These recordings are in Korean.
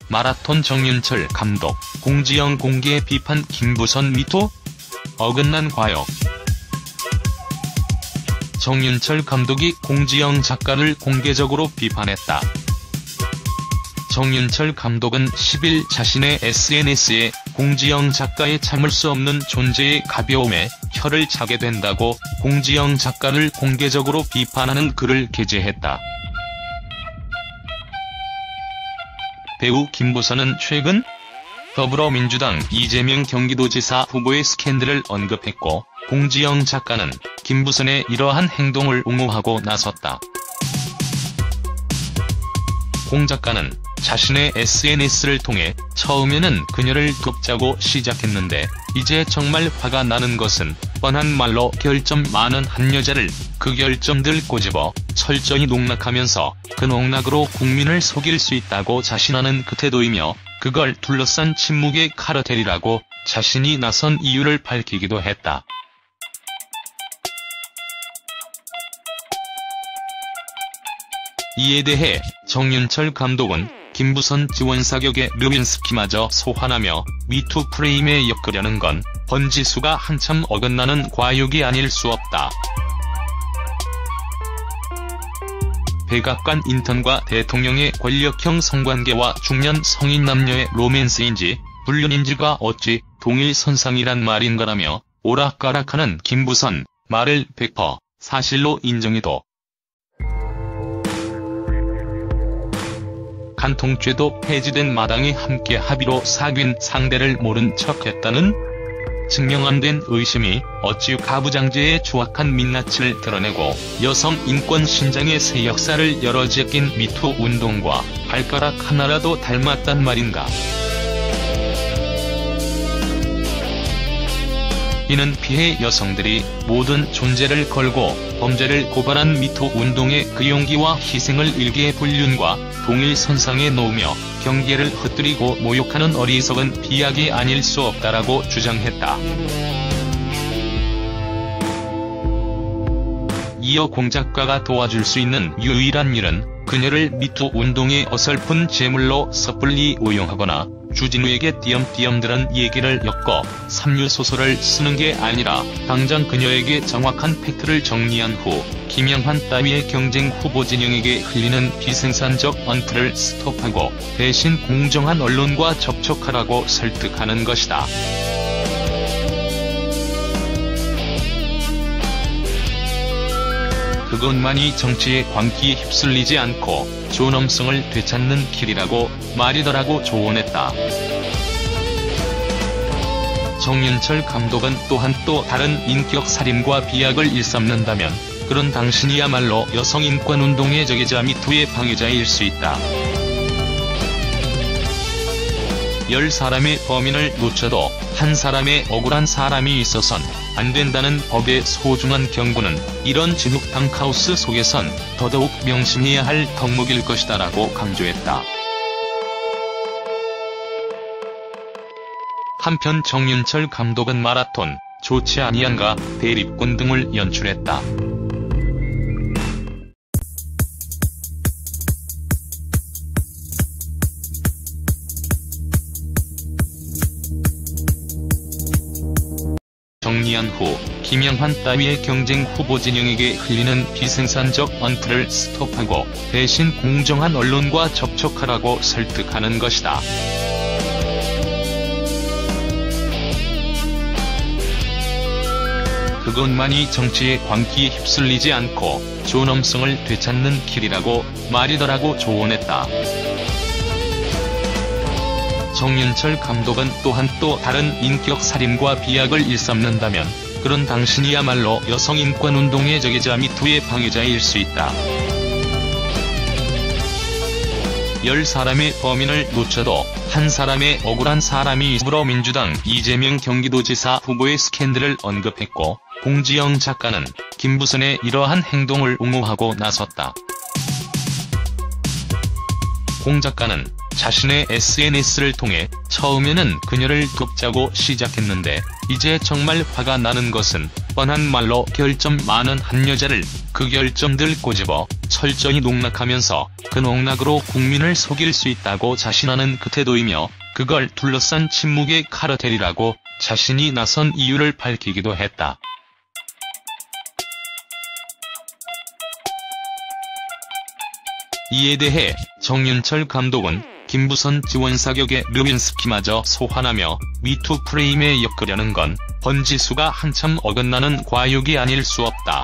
마라톤 정윤철 감독, 공지영 공개 비판 김부선 미투? 어긋난 과욕. 정윤철 감독이 공지영 작가를 공개적으로 비판했다. 정윤철 감독은 10일 자신의 SNS에 공지영 작가의 참을 수 없는 존재의 가벼움에 혀를 차게 된다고 공지영 작가를 공개적으로 비판하는 글을 게재했다. 배우 김부선은 최근 더불어민주당 이재명 경기도지사 후보의 스캔들을 언급했고, 공지영 작가는 김부선의 이러한 행동을 옹호하고 나섰다. 공 작가는 자신의 SNS를 통해 처음에는 그녀를 돕자고 시작했는데 이제 정말 화가 나는 것은 뻔한 말로 결점 많은 한 여자를 그 결점들 꼬집어 철저히 농락하면서 그 농락으로 국민을 속일 수 있다고 자신하는 그 태도이며, 그걸 둘러싼 침묵의 카르텔이라고 자신이 나선 이유를 밝히기도 했다. 이에 대해 정윤철 감독은 김부선 지원 사격의 르빈스키마저 소환하며 미투 프레임에 엮으려는 건 번지수가 한참 어긋나는 과욕이 아닐 수 없다. 백악관 인턴과 대통령의 권력형 성관계와 중년 성인 남녀의 로맨스인지 불륜인지가 어찌 동일선상이란 말인가라며 오락가락하는 김부선 말을 100% 사실로 인정해도 간통죄도 폐지된 마당에 함께 합의로 사귄 상대를 모른 척했다는 증명 안 된 의심이 어찌 가부장제의 추악한 민낯을 드러내고 여성 인권 신장의 새 역사를 열어제낀 미투 운동과 발가락 하나라도 닮았단 말인가. 이는 피해 여성들이 모든 존재를 걸고 범죄를 고발한 미투 운동의 그 용기와 희생을 일개 불륜과 동일선상에 놓으며 경계를 흩뜨리고 모욕하는 어리석은 비약이 아닐 수 없다라고 주장했다. 이어 공 작가가 도와줄 수 있는 유일한 일은 그녀를 미투 운동의 어설픈 제물로 섣불리 오용하거나 주진우에게 띄엄띄엄 들은 얘기를 엮어 삼류소설을 쓰는 게 아니라 당장 그녀에게 정확한 팩트를 정리한 후 김영환 따위의 경쟁 후보 진영에게 흘리는 비생산적 언플을 스톱하고 대신 공정한 언론과 접촉하라고 설득하는 것이다. 그것만이 정치의 광기에 휩쓸리지 않고 존엄성을 되찾는 길이라고 말이더라고 조언했다. 정윤철 감독은 또한 또 다른 인격 살인과 비약을 일삼는다면 그런 당신이야말로 여성인권운동의 적이자 미투의 방해자일 수 있다. 10사람의 범인을 놓쳐도 한 사람의 억울한 사람이 있어선 안 된다는 법의 소중한 경고는 이런 진흙탕 카오스 속에선 더더욱 명심해야 할 덕목일 것이다라고 강조했다. 한편 정윤철 감독은 마라톤, 좋지 아니한가, 대립군 등을 연출했다. 정리한 후 김영환 따위의 경쟁 후보 진영에게 흘리는 비생산적 언플을 스톱하고 대신 공정한 언론과 접촉하라고 설득하는 것이다. 그것만이 정치의 광기에 휩쓸리지 않고 존엄성을 되찾는 길이라고 말이더라고 조언했다. 정윤철 감독은 또한 또 다른 인격 살인과 비약을 일삼는다면 그런 당신이야말로 여성인권운동의 적이자 미투의 방해자일 수 있다. 10사람의 범인을 놓쳐도 한 사람의 억울한 사람이 더불어민주당 이재명 경기도지사 후보의 스캔들을 언급했고, 공지영 작가는 김부선의 이러한 행동을 옹호하고 나섰다. 공 작가는 자신의 SNS를 통해 처음에는 그녀를 돕자고 시작했는데 이제 정말 화가 나는 것은 뻔한 말로 결점 많은 한 여자를 그 결점들 꼬집어 철저히 농락하면서 그 농락으로 국민을 속일 수 있다고 자신하는 그 태도이며, 그걸 둘러싼 침묵의 카르텔이라고 자신이 나선 이유를 밝히기도 했다. 이에 대해 정윤철 감독은 김부선 지원 사격의 르빈스키마저 소환하며 미투 프레임에 엮으려는 건 번지수가 한참 어긋나는 과욕이 아닐 수 없다.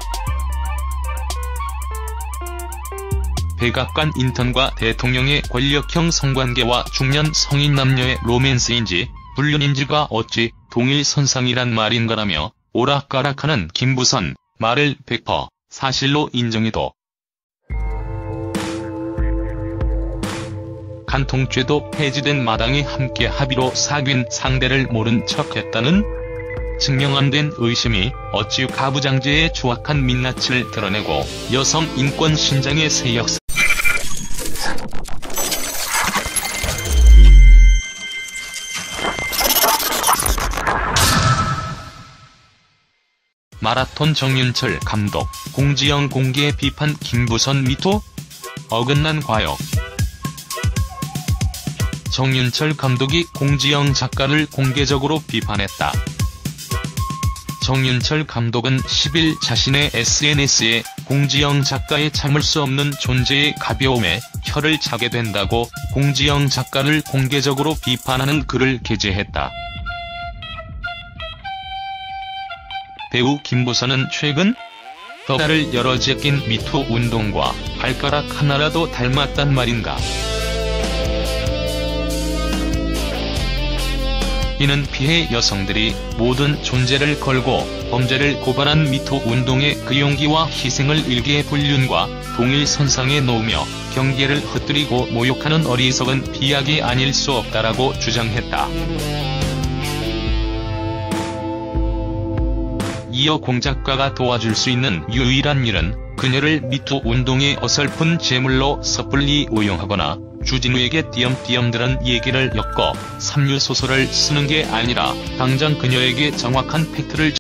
백악관 인턴과 대통령의 권력형 성관계와 중년 성인 남녀의 로맨스인지 불륜인지가 어찌 동일선상이란 말인가라며 오락가락하는 김부선 말을 100% 사실로 인정해도 간통죄도 폐지된 마당에 함께 합의로 사귄 상대를 모른 척했다는 증명 안 된 의심이 어찌 가부장제의 추악한 민낯을 드러내고 여성 인권 신장의 새 역사. 마라톤 정윤철 감독, 공지영 공개 비판. 김부선 미투? 어긋난 과욕. 정윤철 감독이 공지영 작가를 공개적으로 비판했다. 정윤철 감독은 10일 자신의 SNS에 공지영 작가의 참을 수 없는 존재의 가벼움에 혀를 차게 된다고 공지영 작가를 공개적으로 비판하는 글을 게재했다. 배우 김부선은 최근 덕다를 열어 제낀 미투 운동과 발가락 하나라도 닮았단 말인가. 이는 피해 여성들이 모든 존재를 걸고 범죄를 고발한 미투 운동의 그 용기와 희생을 일개의 불륜과 동일선상에 놓으며 경계를 흩뜨리고 모욕하는 어리석은 비약이 아닐 수 없다라고 주장했다. 이어 공 작가가 도와줄 수 있는 유일한 일은 그녀를 미투 운동의 어설픈 제물로 섣불리 오용하거나 주진우에게 띄엄띄엄 들은 얘기를 엮어 삼류소설을 쓰는 게 아니라 당장 그녀에게 정확한 팩트를